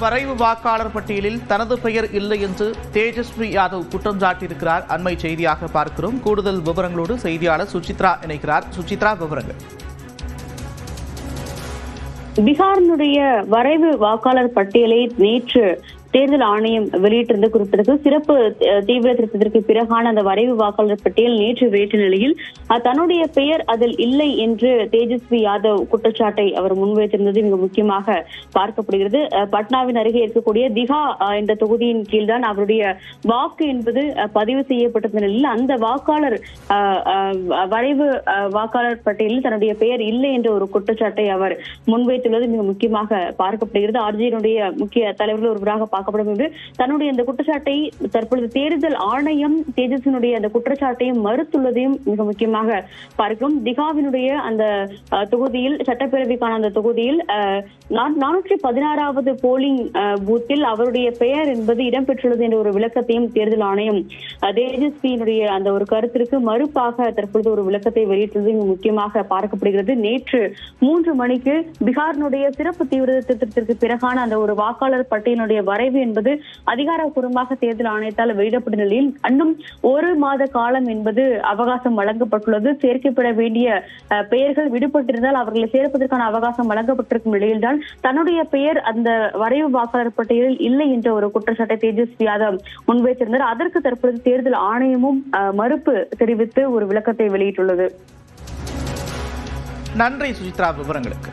வரைவு வாக்காளர் பட்டியலில் தனது பெயர் இல்லை என்று தேஜஸ்வி யாதவ் குற்றம் சாட்டியிருக்கிறார். அண்மை செய்தியாக பார்க்கிறோம். கூடுதல் விவரங்களோடு செய்தியாளர் சுசித்ரா இணைக்கிறார். சுசித்ரா, விவரங்கள். பீகாரினுடைய வரைவு வாக்காளர் பட்டியலை நேற்று தேர்தல் ஆணையம் வெளியிட்டிருந்த குறிப்பிட்டது. சிறப்பு தீவிர திருத்தத்திற்கு பிறகான அந்த வரைவு வாக்காளர் பட்டியல் நேற்று வெளியிட்ட நிலையில் தன்னுடைய பெயர் அதில் இல்லை என்று தேஜஸ்வி யாதவ் குற்றச்சாட்டை அவர் முன்வைத்திருந்தது மிக முக்கியமாக பார்க்கப்படுகிறது. பட்னாவின் அருகே இருக்கக்கூடிய திகா என்ற தொகுதியின் கீழ்தான் அவருடைய வாக்கு என்பது பதிவு செய்யப்பட்டிருந்த நிலையில் அந்த வாக்காளர் வரைவு வாக்காளர் பட்டியலில் தன்னுடைய பெயர் இல்லை என்ற ஒரு குற்றச்சாட்டை அவர் முன்வைத்துள்ளது மிக முக்கியமாக பார்க்கப்படுகிறது. ஆர்ஜேனுடைய முக்கிய தலைவர்கள் ஒருவராக தன்னுடைய இந்த குற்றச்சாட்டை தற்பொழுது தேர்தல் ஆணையம் தேஜஸ்வினுடைய அந்த குற்றச்சாட்டையும் மறுத்துள்ளதையும் மிக முக்கியமாக பார்க்கிறோம். திகாவினுடைய அந்த தொகுதியில் சட்டப்பேரவைக்கான அந்த தொகுதியில் 416வது போலிங் பூத்தில் அவருடைய பெயர் என்பது இடம்பெற்றுள்ளது என்ற ஒரு விளக்கத்தையும் தேர்தல் ஆணையம் தேஜஸ்வியினுடைய அந்த ஒரு கருத்திற்கு மறுப்பாக தற்பொழுது ஒரு விளக்கத்தை வெளியிட்டுள்ளது மிக முக்கியமாக பார்க்கப்படுகிறது. நேற்று 3 மணிக்கு பீகாரினுடைய சிறப்பு தீவிர திருத்தத்திற்கு பிறகான அந்த ஒரு வாக்காளர் பட்டியலுடைய வரைவு என்பது அதிகாரப்பூர்வமாக தேர்தல் ஆணையத்தால் வெளியிடப்பட்ட நிலையில் இன்னும் 1 மாத காலம் என்பது அவகாசம் வழங்கப்பட்டுள்ளது. சேர்க்கப்பட வேண்டிய பெயர்கள் விடுபட்டிருந்தால் அவர்களை சேர்ப்பதற்கான அவகாசம் வழங்கப்பட்டிருக்கும் நிலையில்தான் தன்னுடைய பெயர் அந்த வரைவு வாக்காளர் பட்டியலில் இல்லை என்ற ஒரு குற்றச்சாட்டை தேஜஸ்வி யாதவ் முன்வைத்திருந்தார். அதற்கு தற்பொழுது தேர்தல் ஆணையமும் மறுப்பு தெரிவித்து ஒரு விளக்கத்தை வெளியிட்டுள்ளது. நன்றி சுசித்ரா, விவரங்களுக்கு.